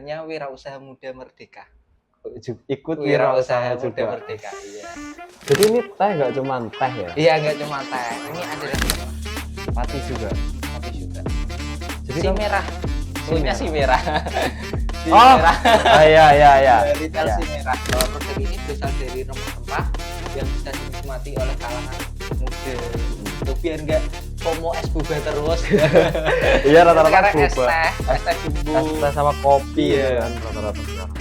istilahnya Wirausaha Muda Merdeka. Ikut wirausaha Muda juga. Merdeka, iya. Jadi ini teh nggak cuma teh ya, Iya, nggak cuma teh. Ini ada pati juga. kopi juga. Jadi Si merah. Punya si merah. Si oh, merah. iya. Retail si merah. Produk ini berasal dari rempah-rempah yang bisa dinikmati oleh kalangan muda. Tuh biar nggak FOMO es boba terus. Iya rata-rata Sekarang es boba. teh bumbu. Es teh sama kopi Iya. ya kan rata-rata sekarang.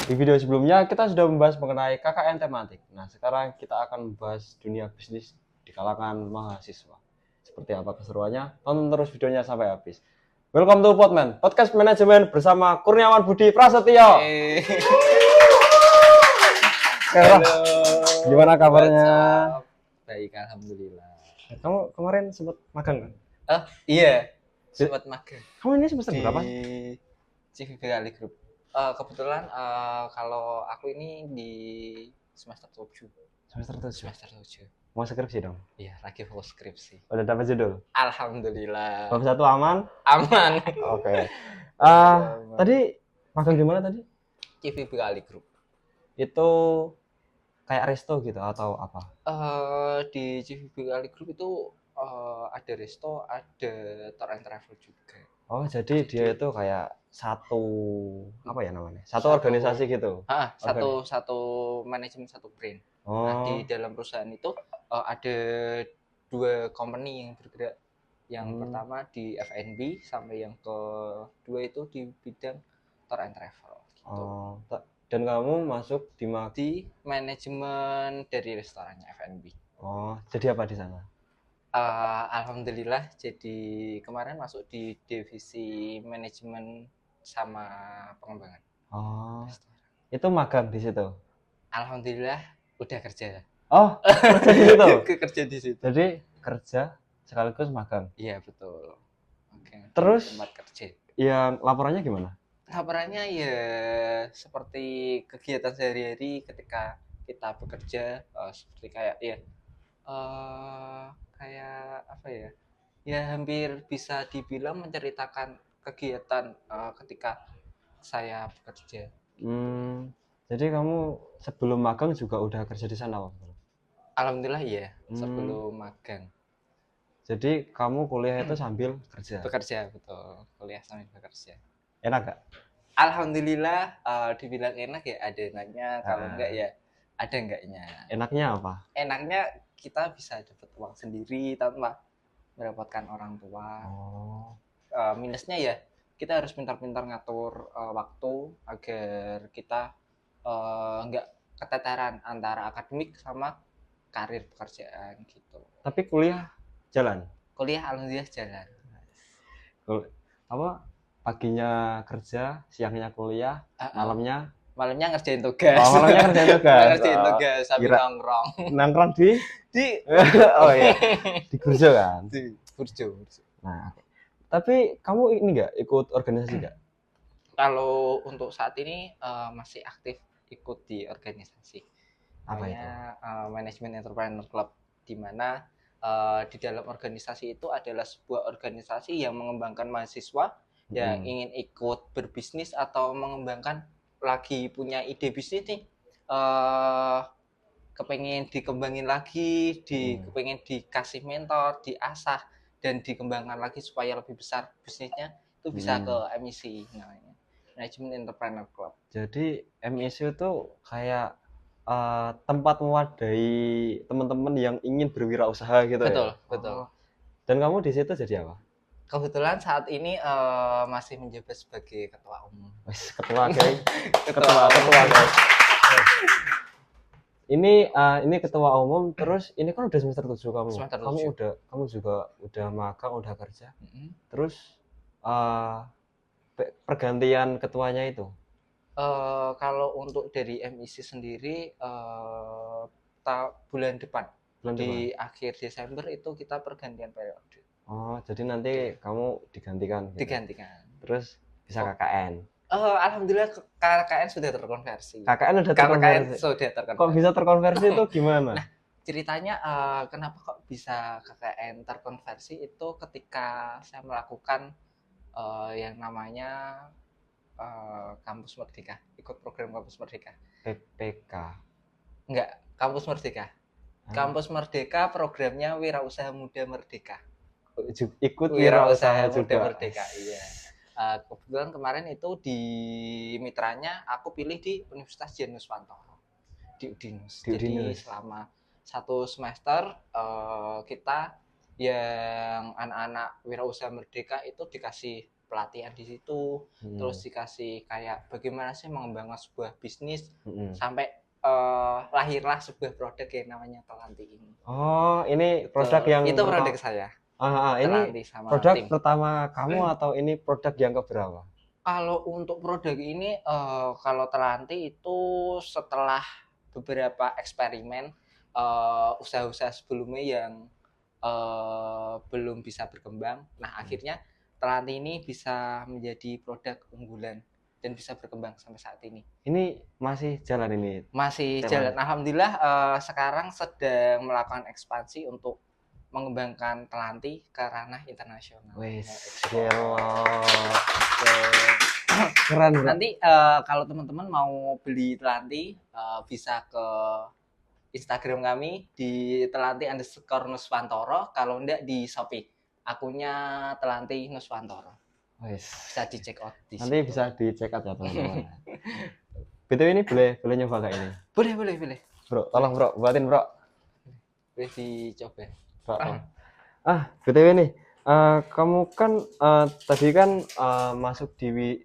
Di video sebelumnya kita sudah membahas mengenai KKN tematik. Nah, sekarang kita akan membahas dunia bisnis di kalangan mahasiswa. Seperti apa keseruannya? Tonton terus videonya sampai habis. Welcome to Podman, podcast manajemen bersama Kurniawan Budi Prasetyo. Halo. Gimana kabarnya? Baik, alhamdulillah. Kamu kemarin sempat magang kan? Iya, sempat magang. Kamu ini semester Di berapa? CVB Kali Group. Kebetulan kalau aku ini di semester 7. Semester 7. 7. Mau skripsi dong? Iya, lagi fokus skripsi. Udah dapat judul? Alhamdulillah. Bab 1 aman? Aman. Oke. Tadi magang di mana tadi? CVB Kali Group. Itu kayak resto gitu atau apa? Di CVB Kali Group itu ada resto, ada tour and travel juga. Oh, jadi dia itu kayak satu apa ya namanya? Satu organisasi gitu. Satu manajemen, satu brand. Oh. Nah, di dalam perusahaan itu ada 2 company yang bergerak. Yang pertama di F&B sampai yang kedua itu di bidang tour and travel gitu. Oh, dan kamu masuk di manajemen dari restorannya F&B. Oh, jadi apa di sana? Alhamdulillah, jadi kemarin masuk di divisi manajemen sama pengembangan. Oh, restoran. itu magang di situ? Alhamdulillah udah kerja. Oh, kerja di situ? Kerja di situ. Jadi kerja sekaligus magang? Iya, betul. Oke. Terus tempat kerja. Yang laporannya gimana? Laporannya ya seperti kegiatan sehari-hari ketika kita bekerja, seperti kayak ya kayak apa ya? Ya hampir bisa dibilang menceritakan kegiatan ketika saya bekerja. Jadi kamu sebelum magang juga udah kerja di sana waktu? Alhamdulillah iya, sebelum magang. Jadi kamu kuliah itu sambil kerja? Bekerja, betul. Kuliah sambil bekerja. Enak gak? Alhamdulillah, dibilang enak ya ada enaknya, kalau enggak ya ada enggaknya. Enaknya apa? Enaknya kita bisa dapat uang sendiri tanpa merepotkan orang tua. Minusnya ya kita harus pintar-pintar ngatur waktu agar kita enggak keteteran antara akademik sama karir pekerjaan gitu. Tapi kuliah jalan? Kuliah alhamdulillah jalan. Apa? Paginya kerja, siangnya kuliah, malamnya ngerjain tugas. Malamnya ngerjain tugas. Ngerjain tugas sambil nongkrong. Nongkrong di oh iya. Di Burjo kan? Di Burjo. Nah, tapi kamu ini enggak ikut organisasi enggak? Kalau untuk saat ini masih aktif ikut di organisasi. Apa itu? Management Entrepreneur Club, di mana di dalam organisasi itu adalah sebuah organisasi yang mengembangkan mahasiswa yang ingin ikut berbisnis atau mengembangkan lagi punya ide bisnis nih, kepengen dikembangin lagi, kepengen dikasih mentor, diasah dan dikembangkan lagi supaya lebih besar bisnisnya, itu bisa ke MEC namanya, Management Entrepreneur Club. Jadi MEC itu kayak tempat mewadahi teman-teman yang ingin berwirausaha gitu. Betul, ya? Betul. Dan kamu di situ jadi apa? Kebetulan saat ini masih menjabat sebagai ketua umum. Ketua guys. ketua guys. Ini ketua umum, terus ini kan udah semester 7 kamu. Semester 7. Kamu juga udah magang, udah kerja. Terus pergantian ketuanya itu? Kalau untuk dari MEC sendiri bulan depan. Di akhir Desember itu kita pergantian periode. Oh, jadi nanti kamu digantikan? Gitu? Digantikan. Terus bisa KKN? Alhamdulillah KKN sudah terkonversi. KKN sudah terkonversi? Kok bisa terkonversi itu gimana? Nah, ceritanya kenapa kok bisa KKN terkonversi itu ketika saya melakukan yang namanya Kampus Merdeka, ikut program Kampus Merdeka. PPK. Enggak, Kampus Merdeka. Kampus Merdeka programnya Wirausaha Muda Merdeka. Ikut Wirausaha Wirausaha Muda juga. Merdeka, iya. Kebetulan kemarin itu di mitranya aku pilih di Universitas Dian Nuswantoro di Udinus. Jadi selama 1 semester kita yang anak-anak Wirausaha Merdeka itu dikasih pelatihan di situ, terus dikasih kayak bagaimana sih mengembangkan sebuah bisnis sampai lahirlah sebuah produk yang namanya Telanti ini. Oh, ini produk yang itu produk saya. Ini produk tim pertama kamu atau ini produk yang keberapa? Kalau untuk produk ini kalau Telanti itu setelah beberapa eksperimen usaha-usaha sebelumnya yang belum bisa berkembang. Nah, akhirnya Telanti ini bisa menjadi produk unggulan dan bisa berkembang sampai saat ini. Ini masih jalan ini? Masih jalan. Alhamdulillah sekarang sedang melakukan ekspansi untuk mengembangkan Telanti ke ranah internasional. Keren. Nanti kalau teman-teman mau beli Telanti bisa ke Instagram kami di telanti_nuswantoro, kalau enggak di Shopee akunnya Telanti Nuswantoro. Bisa dicek out di nanti situ. Bisa dicek out ya teman-teman. BTW ini boleh nyoba gak ini? Boleh. Bro, tolong bro, buatin bro. Boleh dicoba. BTW nih, kamu kan tadi kan masuk di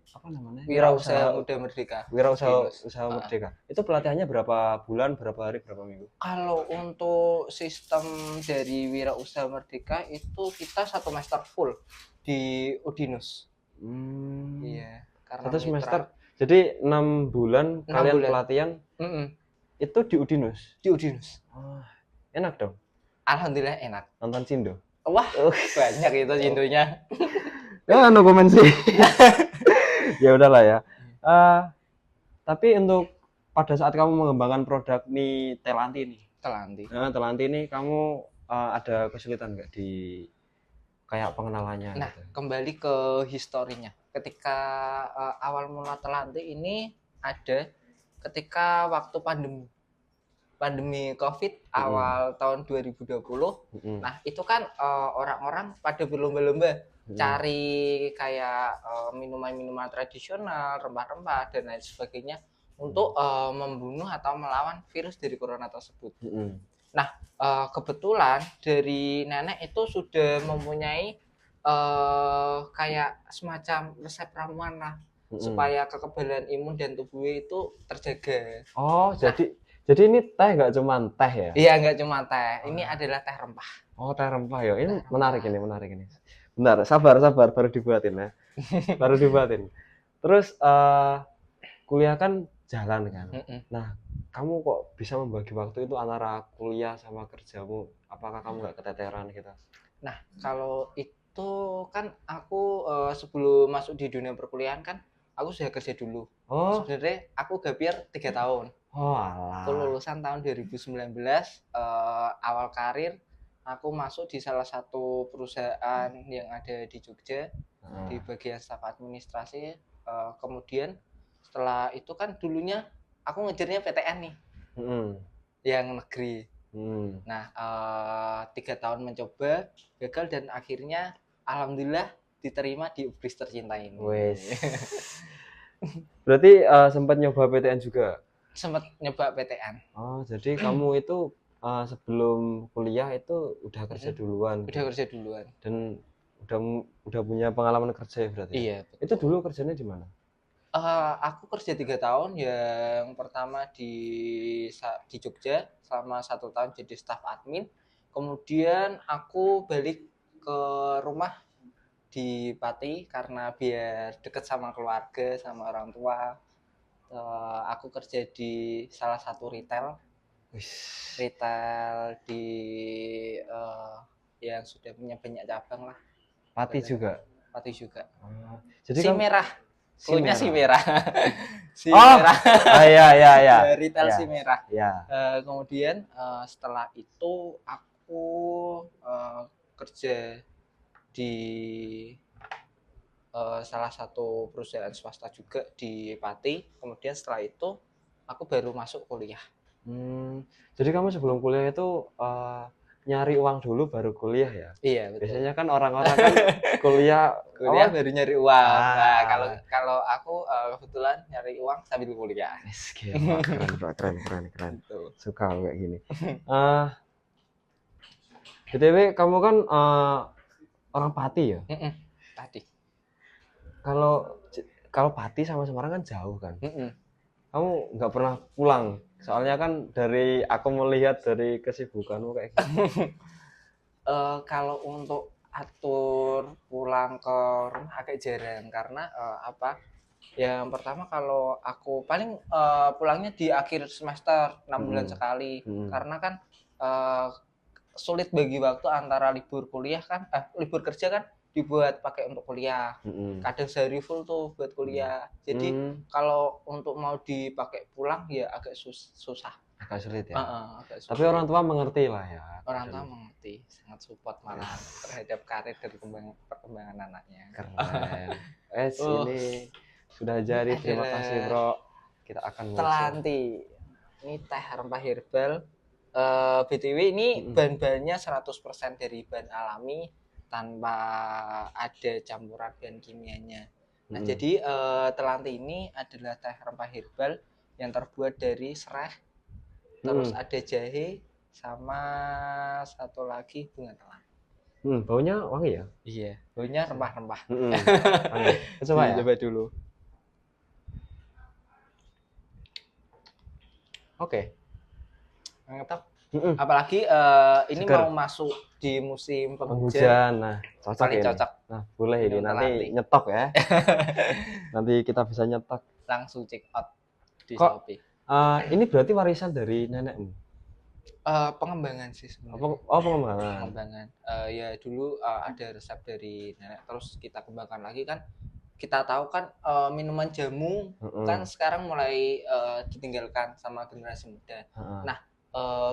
Wirausaha Muda Merdeka. Wirausaha Merdeka. Itu pelatihannya berapa bulan, berapa hari, berapa minggu? Kalau untuk sistem dari Wirausaha Merdeka itu kita 1 semester full di Udinus. Iya, karena 1 semester. Jadi 6 bulan kalian pelatihan. Itu di Udinus. Di Udinus. Enak dong. Alhamdulillah enak. Nonton Cindo. Wah, banyak itu Cindonya. Ya, no comment sih. Ya udahlah ya. Tapi untuk pada saat kamu mengembangkan produk nih Telanti ini kamu ada kesulitan nggak di kayak pengenalannya? Nah, gitu. Kembali ke historinya. Ketika awal mula Telanti ini ada ketika waktu pandemi COVID awal tahun 2020. Nah, itu kan orang-orang pada berlomba-lomba cari kayak minuman-minuman tradisional, rempah-rempah dan lain sebagainya untuk membunuh atau melawan virus dari corona tersebut. Nah, kebetulan dari nenek itu sudah mempunyai kayak semacam resep ramuan lah supaya kekebalan imun dan tubuhnya itu terjaga. Oh, jadi ini teh nggak cuma teh ya? Iya, nggak cuma teh. Ini adalah teh rempah. Oh, teh rempah ya. Ini menarik ini. Bentar, sabar, baru dibuatin ya. Baru dibuatin. Terus kuliah kan jalan kan. Nah, kamu kok bisa membagi waktu itu antara kuliah sama kerjamu? Apakah kamu nggak keteteran gitu? Nah, kalau itu kan aku sebelum masuk di dunia perkuliahan kan aku sudah kerja dulu. Sebenarnya aku gapir 3 tahun. Aku lulusan tahun 2019, awal karir aku masuk di salah satu perusahaan yang ada di Jogja di bagian staf administrasi. Kemudian setelah itu kan dulunya aku ngejarnya PTN nih, yang negeri. Nah, 3 tahun mencoba gagal dan akhirnya alhamdulillah diterima di UBRIS tercinta ini. Berarti sempat nyoba PTN juga? Sempat nyoba PTN. Oh, jadi kamu itu sebelum kuliah itu udah kerja duluan? Udah kerja duluan. Dan udah punya pengalaman kerja ya berarti? Iya, betul. Itu dulu kerjanya di mana? Aku kerja 3 tahun. Yang pertama di Jogja selama 1 tahun jadi staf admin. Kemudian aku balik ke rumah di Pati karena biar deket sama keluarga, sama orang tua. Aku kerja di salah satu retail di yang sudah punya banyak cabang lah. Pati juga? Pati juga. Jadi Cluenya si merah. Si Oh, merah. iya. Ya, retail Ya. si merah. Ya. Kemudian setelah itu aku kerja di salah satu perusahaan swasta juga di Pati. Kemudian setelah itu aku baru masuk kuliah. Jadi kamu sebelum kuliah itu nyari uang dulu baru kuliah ya? Iya, betul. Biasanya kan orang-orang kan kuliah baru nyari uang. Nah, Ah. kalau aku kebetulan nyari uang sambil kuliah. Gila, keren. Gitu. Suka kayak gini. BTW kamu kan orang Pati ya? Tadi. Kalau Pati sama Semarang kan jauh kan? Kamu nggak pernah pulang? Soalnya kan dari aku melihat dari kesibukanmu kayak gitu. Kalau untuk atur pulang ke rumah agak jarang karena apa? Yang pertama kalau aku paling pulangnya di akhir semester 6 bulan sekali karena kan sulit bagi waktu antara libur kuliah kan libur kerja kan dibuat pakai untuk kuliah. Kadang sehari full tuh buat kuliah. Jadi kalau untuk mau dipakai pulang ya agak susah. Agak sulit ya. Agak sulit. Tapi orang tua mengerti lah ya. Orang tua mengerti, sangat support malah terhadap karir dan perkembangan anaknya. Keren. Ini sudah jadi. Terima kasih bro. Kita akan telanti. Ini teh rempah herbal. BTW ini bahan-bahannya 100% dari bahan alami tanpa ada campuran bahan kimianya. Nah, jadi telanti ini adalah teh rempah herbal yang terbuat dari serai, terus ada jahe, sama satu lagi bunga telang. Baunya wangi ya? Iya, baunya rempah-rempah. Coba ya? Coba dulu. Oke. Mantap. Apalagi ini seger. Mau masuk di musim penghujan. Nah, cocok ya. Cocok. Nah, boleh ini nanti nyetok ya. Nanti kita bisa nyetok. Langsung check out di Shopee. Ini berarti warisan dari nenekmu? Pengembangan sih sebenarnya. Pengembangan. Ya dulu ada resep dari nenek, terus kita kembangkan lagi kan. Kita tahu kan minuman jamu kan sekarang mulai ditinggalkan sama generasi muda. Nah,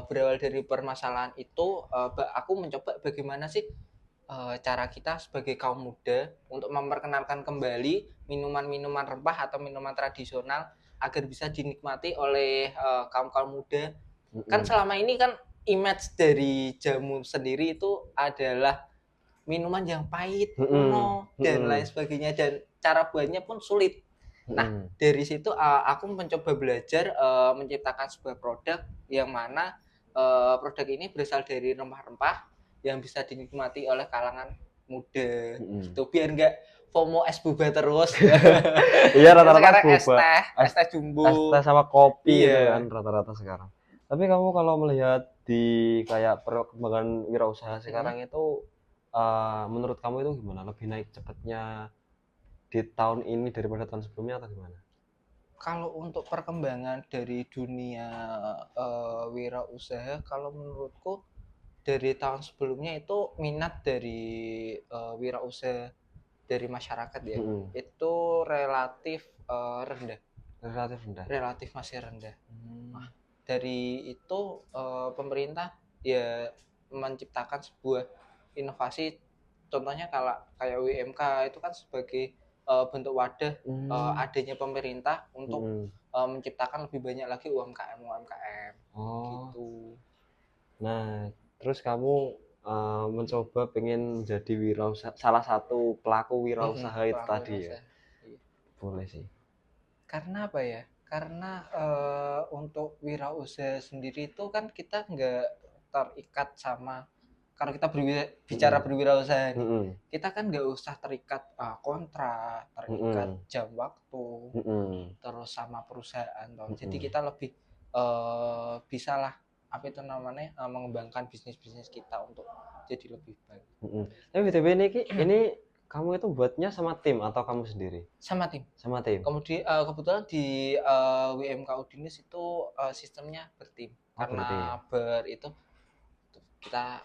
berawal dari permasalahan itu aku mencoba bagaimana sih cara kita sebagai kaum muda untuk memperkenalkan kembali minuman-minuman rempah atau minuman tradisional agar bisa dinikmati oleh kaum muda. Kan selama ini kan image dari jamu sendiri itu adalah minuman yang pahit, kuno, dan lain sebagainya, dan cara buatnya pun sulit. Nah, dari situ aku mencoba belajar menciptakan sebuah produk yang mana produk ini berasal dari rempah-rempah yang bisa dinikmati oleh kalangan muda. Gitu, biar nggak FOMO es boba terus. Iya, rata-rata es teh jumbo. Es teh sama kopi itu kan rata-rata sekarang. Tapi kamu kalau melihat di kayak perkembangan wirausaha sekarang itu menurut kamu itu gimana? Lebih naik cepatnya di tahun ini daripada tahun sebelumnya atau gimana? Kalau untuk perkembangan dari dunia wirausaha, kalau menurutku dari tahun sebelumnya itu minat dari wirausaha dari masyarakat ya, itu relatif rendah. Relatif masih rendah. Nah, dari itu pemerintah ya menciptakan sebuah inovasi, contohnya kalau kayak UMK itu kan sebagai bentuk wadah adanya pemerintah untuk menciptakan lebih banyak lagi UMKM gitu. Nah, terus kamu mencoba pengen jadi salah satu pelaku wirausaha itu tadi ya? Boleh sih. Karena apa ya? Karena untuk wirausaha sendiri itu kan kita nggak terikat sama, kalau kita bicara berwirausaha nih, kita kan nggak usah terikat kontrak, terikat jam waktu, terus sama perusahaan. Jadi kita lebih bisa lah mengembangkan bisnis kita untuk jadi lebih baik. Tapi BTW ini kamu itu buatnya sama tim atau kamu sendiri? Sama tim. Kemudian kebetulan di WMK Udinis itu sistemnya bertim. Karena itu kita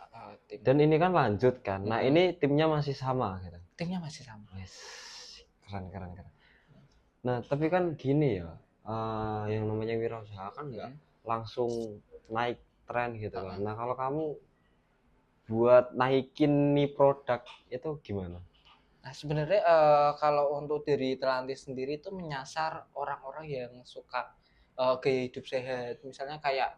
tim. Dan ini kan lanjut kan. Nah, ini timnya masih sama gitu. Timnya masih sama. Yes. Keren. Nah, tapi kan gini ya, yang namanya wirausaha kan nggak langsung naik tren gitu kan. Nah, kalau kamu buat naikin nih produk itu gimana? Nah, sebenarnya kalau untuk dari Telantis sendiri itu menyasar orang-orang yang suka gaya hidup sehat. Misalnya kayak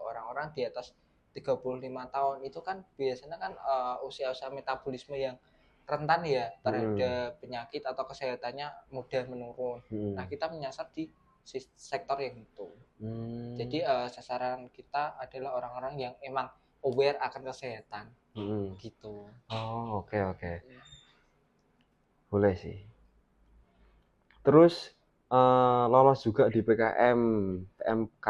orang-orang di atas 35 tahun itu kan biasanya kan usia-usia metabolisme yang rentan ya terhadap penyakit atau kesehatannya mudah menurun. Nah, kita menyasar di sektor yang itu. Jadi sasaran kita adalah orang-orang yang emang aware akan kesehatan. Gitu. Oh, oke. Boleh sih. Terus lolos juga di PKMK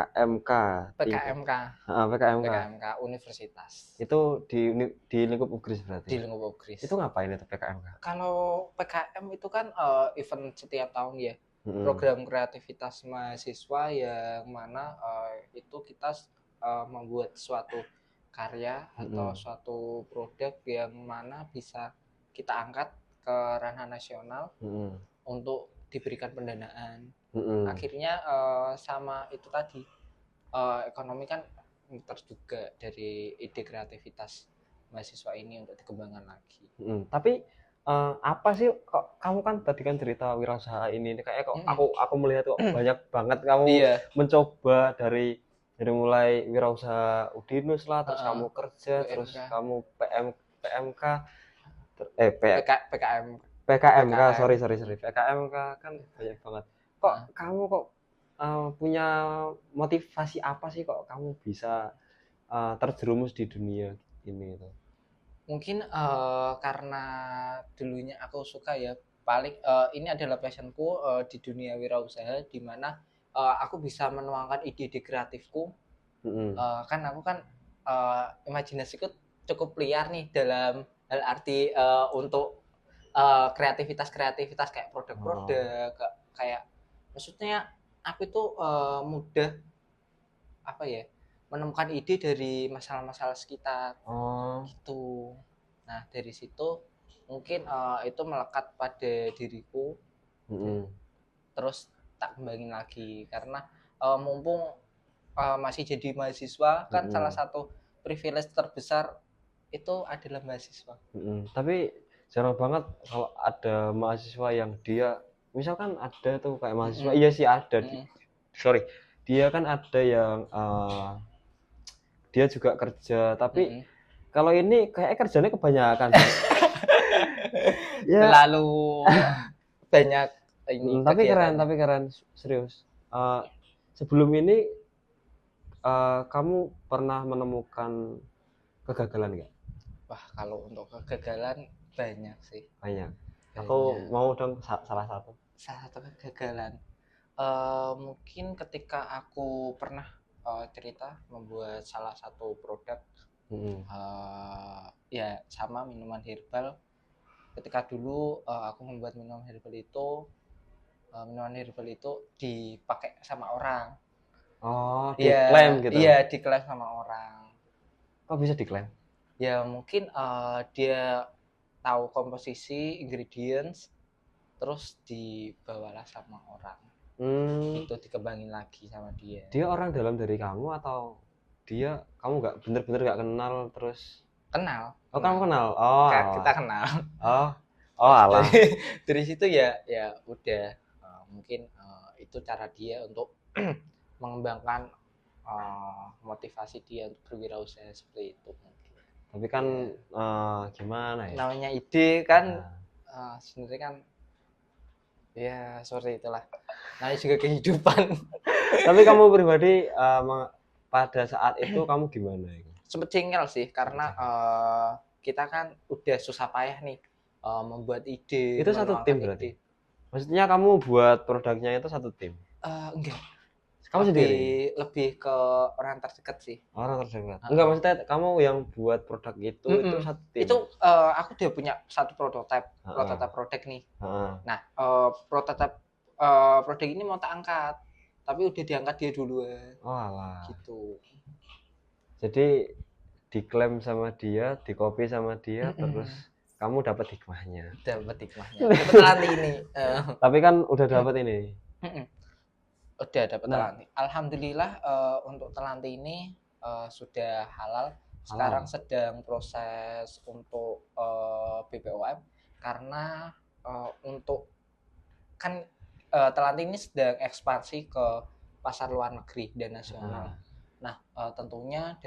PKMK PKMK universitas. itu di lingkup UGRIS berarti. Di lingkup UGRIS. Itu ngapain itu PKMK? Kalau PKM itu kan event setiap tahun ya. Program kreativitas mahasiswa yang mana itu kita membuat suatu karya atau suatu produk yang mana bisa kita angkat ke ranah nasional untuk diberikan pendanaan. Akhirnya sama itu tadi ekonomi kan terus juga dari ide kreativitas mahasiswa ini untuk dikembangkan lagi. Tapi apa sih kok kamu kan tadi kan cerita wirausaha ini kayak kok aku melihat kok banyak banget kamu mencoba dari mulai wirausaha Udinus lah, terus kamu kerja, terus kamu PKMK PKMK kan banyak banget. Kok kamu punya motivasi apa sih kok kamu bisa terjerumus di dunia ini itu? Mungkin karena dulunya aku suka ya, paling ini adalah passionku di dunia wirausaha, di mana aku bisa menuangkan ide-ide kreatifku. Kan aku kan imajinasiku cukup liar nih dalam hal arti untuk kreativitas kayak produk-produk, kayak maksudnya aku itu mudah apa ya menemukan ide dari masalah-masalah sekitar gitu. Nah dari situ mungkin itu melekat pada diriku, terus tak kembangin lagi karena mumpung masih jadi mahasiswa kan salah satu privilege terbesar itu adalah mahasiswa. Tapi jarang banget kalau ada mahasiswa yang dia misalkan ada tuh kayak mahasiswa iya sih ada dia kan ada yang dia juga kerja tapi kalau ini kayak kerjanya kebanyakan ya. Terlalu banyak ini tapi keren serius. Sebelum ini kamu pernah menemukan kegagalan nggak? Wah kalau untuk kegagalan banyak sih. Aku mau dong salah satu kegagalan. Mungkin ketika aku pernah cerita membuat salah satu produk ya sama minuman herbal. Ketika dulu aku membuat minuman herbal itu dipakai sama orang. Diklaim gitu. Iya, diklaim sama orang. Kok bisa diklaim? Ya mungkin dia tahu komposisi ingredients terus dibawalah sama orang. Itu dikembangin lagi sama dia. Dia orang dalam dari kamu atau kamu nggak bener-bener nggak kenal terus? Kenal. Kamu kenal? Kita kenal. Alah. Dari situ ya udah mungkin itu cara dia untuk mengembangkan motivasi dia untuk berwirausaha seperti itu. Tapi kan gimana ya? Namanya ide kan sebenarnya kan ya seperti itulah. Namanya juga kehidupan. Tapi kamu pribadi pada saat itu kamu gimana? Sempet cengel sih karena kita kan udah susah payah nih membuat ide. Itu satu tim berarti? Maksudnya kamu buat produknya itu satu tim? Enggak. Kamu sendiri? Lebih ke orang terdekat sih. Orang terdekat. Enggak, maksudnya kamu yang buat produk itu satu tim. Itu aku udah punya satu prototipe produk nih. Nah, prototipe produk ini mau tak angkat, tapi udah diangkat dia duluan. Alah. Gitu. Jadi diklaim sama dia, dikopi sama dia, terus kamu dapat hikmahnya. Dapat hikmahnya. Dapat telanti ini. Tapi kan udah dapat ini. Udah dapat telanti. Alhamdulillah untuk telanti ini sudah halal. Sekarang sedang proses untuk BPOM karena untuk kan telanti ini sedang ekspansi ke pasar luar negeri dan nasional. Nah, tentunya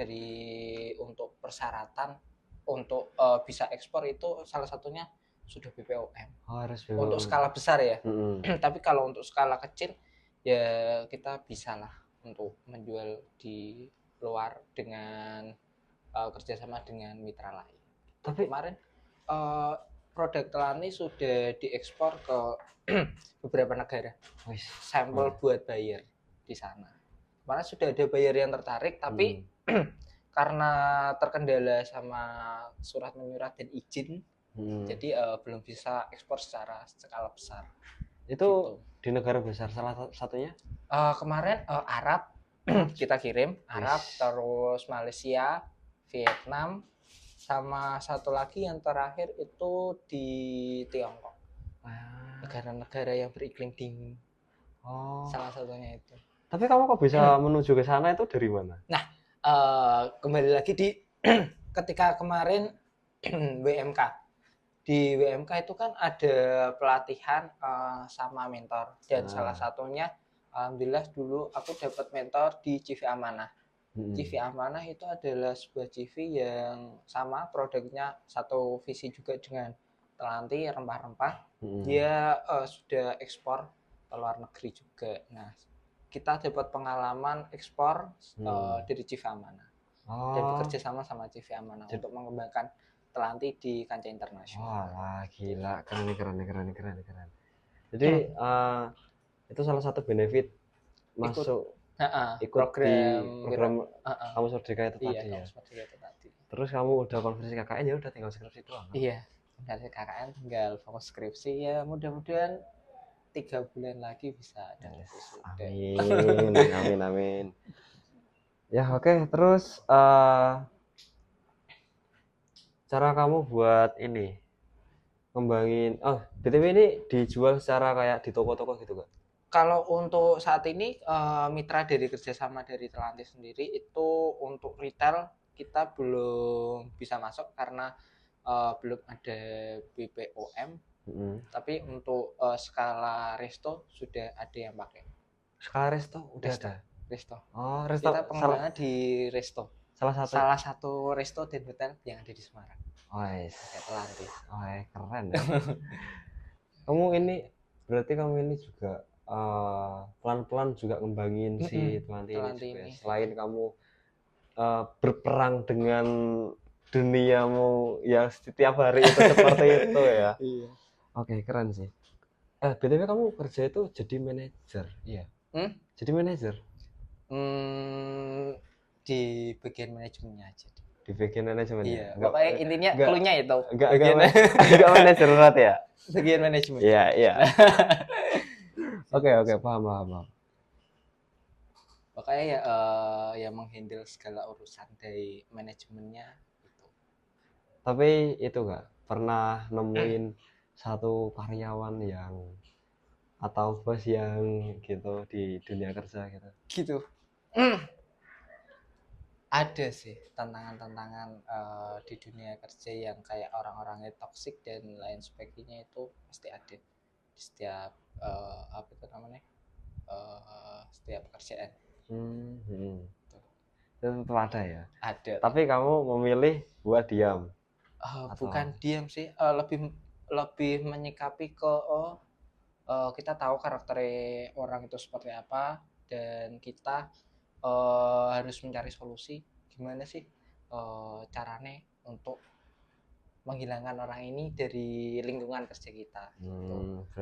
untuk persyaratan untuk bisa ekspor itu salah satunya sudah BPOM. Harus BPOM. Untuk skala besar ya. Tapi kalau untuk skala kecil ya kita bisa lah untuk menjual di luar dengan kerjasama dengan mitra lain. Tapi kemarin produk telanti sudah diekspor ke beberapa negara. Sampel buat bayar di sana. Karena sudah ada buyer yang tertarik, tapi karena terkendala sama surat menyurat dan izin, jadi belum bisa ekspor secara skala besar. Itu gitu. Di negara besar salah satunya? Kemarin Arab kita kirim, Arab, terus Malaysia, Vietnam, sama satu lagi yang terakhir itu di Tiongkok. Negara-negara yang beriklim dingin. Salah satunya itu. Tapi kamu kok bisa menuju ke sana itu dari mana? Nah, kembali lagi di ketika kemarin WMK. Di WMK itu kan ada pelatihan sama mentor dan salah satunya alhamdulillah dulu aku dapat mentor di CV Amanah. CV Amanah itu adalah sebuah CV yang sama produknya satu visi juga dengan telanti rempah-rempah. Dia sudah ekspor ke luar negeri juga. Nah, kita dapat pengalaman ekspor dari CV Amanah dan bekerja sama CV Amanah untuk mengembangkan telanti di kancah internasional. Wah, gila, keren. Jadi itu salah satu benefit masuk ikut program kamu Merdeka itu tadi ya. Terus kamu udah konversi KKN ya udah tinggal skripsi doang. Iya, dari KKN tinggal fokus skripsi ya, mudah-mudahan 3 bulan lagi bisa ada amin. Ya oke. Terus cara kamu buat ini ngembangin BTW ini dijual secara kayak di toko-toko gitu kan? Kalau untuk saat ini mitra dari kerjasama dari Telanti sendiri itu untuk retail kita belum bisa masuk karena belum ada BPOM. Tapi untuk skala resto sudah ada yang pakai. Skala resto udah ada. Resto. Resto. Kita pengembangan di resto. Salah satu resto dan hotel yang ada di Semarang. Telanti. Keren ya. Berarti kamu ini juga pelan-pelan juga ngembangin si Telanti ini. Selain kamu berperang dengan duniamu yang setiap hari itu seperti itu ya. Iya. Oke, keren sih. BTW kamu kerja itu jadi manajer, iya? Jadi manajer? Di bagian manajemennya aja. Di bagian manajemen? Iya. Pokoknya intinya cluenya itu. Enggak manajer berarti ya? Bagian manajemen. Iya. Oke, paham. Pokoknya ya menghandle segala urusan dari manajemennya itu. Tapi itu enggak pernah nemuin satu karyawan yang atau bos yang gitu di dunia kerja gitu? Ada sih tantangan-tantangan di dunia kerja yang kayak orang-orangnya toksik dan lain sebagainya, itu pasti ada di setiap setiap pekerjaan. Itu ada ya? Ada. Tapi kamu memilih buat diam? Bukan diam sih, lebih menyikapi ke kita tahu karakter orang itu seperti apa dan kita harus mencari solusi gimana sih caranya untuk menghilangkan orang ini dari lingkungan kerja kita.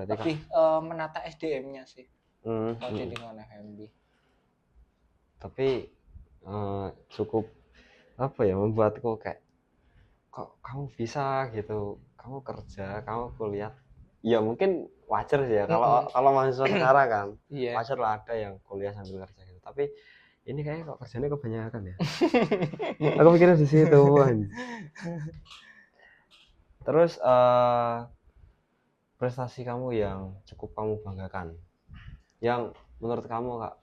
Lebih menata SDM-nya sih kalau di lingkungan FMB. Tapi cukup membuatku kayak kok kamu bisa gitu, kamu kerja, kamu kuliah. Ya mungkin wajar sih ya kalau mahasiswa sekarang kan. Wajar lah ada yang kuliah sambil kerja gitu. Tapi ini kayaknya kok kerjanya kebanyakan ya. Aku mikirnya di situ. Terus prestasi kamu yang cukup kamu banggakan, yang menurut kamu Kak,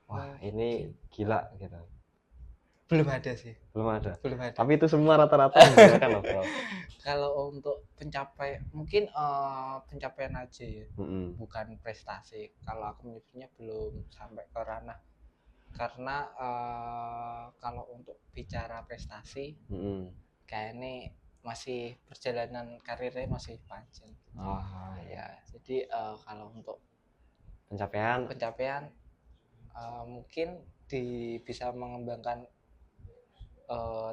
wah ini gila gitu. Belum ada sih. Belum ada. Belum ada. Tapi itu semua rata-rata membanggakan loh bro. Kalau untuk mungkin pencapaian aja ya, bukan prestasi. Kalau aku menyebutnya belum sampai ke ranah, karena kalau untuk bicara prestasi, kayaknya masih perjalanan karirnya masih panjang. Ya, jadi kalau untuk pencapaian mungkin bisa mengembangkan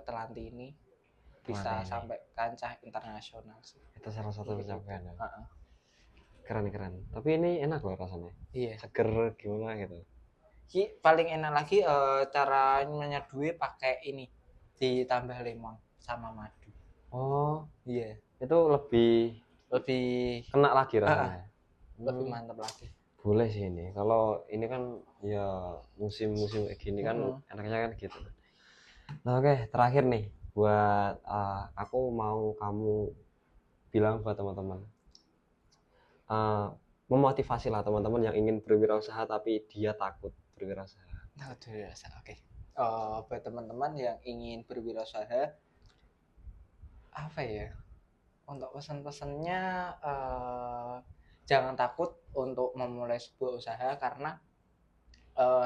Telanti ini bisa sampai kancah internasional sih. Itu salah satu pencapaian ya. Keren. Tapi ini enak loh rasanya. Iya. Seger gimana gitu. Paling enak lagi cara menyeduhi pakai ini, ditambah lemon sama madu. Oh iya. Itu lebih kena lagi rasanya. Lebih mantap lagi. Boleh sih ini. Kalau ini kan ya musim-musim kayak gini kan enaknya kan gitu. Nah oke, terakhir nih buat aku mau kamu bilang buat teman-teman, memotivasi lah teman-teman yang ingin berwirausaha tapi dia takut berwirausaha. Oke. Buat teman-teman yang ingin berwirausaha, apa ya? Untuk pesan-pesannya, jangan takut untuk memulai sebuah usaha, karena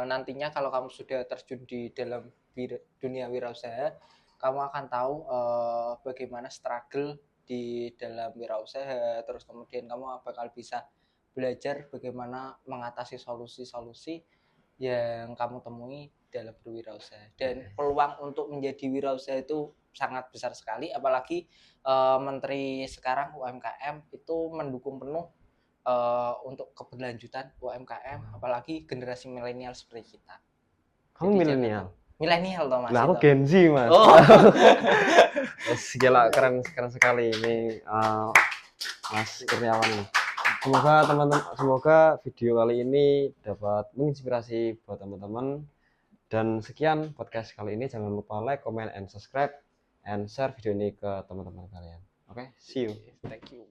nantinya kalau kamu sudah terjun di dalam dunia wirausaha, kamu akan tahu bagaimana struggle di dalam wirausaha. Terus kemudian kamu bakal bisa belajar bagaimana mengatasi solusi-solusi yang kamu temui dalam berwirausaha. Dan peluang untuk menjadi wirausaha itu sangat besar sekali, apalagi Menteri sekarang UMKM itu mendukung penuh untuk keberlanjutan UMKM, apalagi generasi milenial seperti kita. Kamu milenial? Milenial toh Mas. Nah, aku Gen Z Mas. Gila, keren sekali ini Mas Kurniawan. Semoga video kali ini dapat menginspirasi buat teman-teman. Dan sekian podcast kali ini. Jangan lupa like, comment, and subscribe, and share video ini ke teman-teman kalian. Oke, see you. Thank you.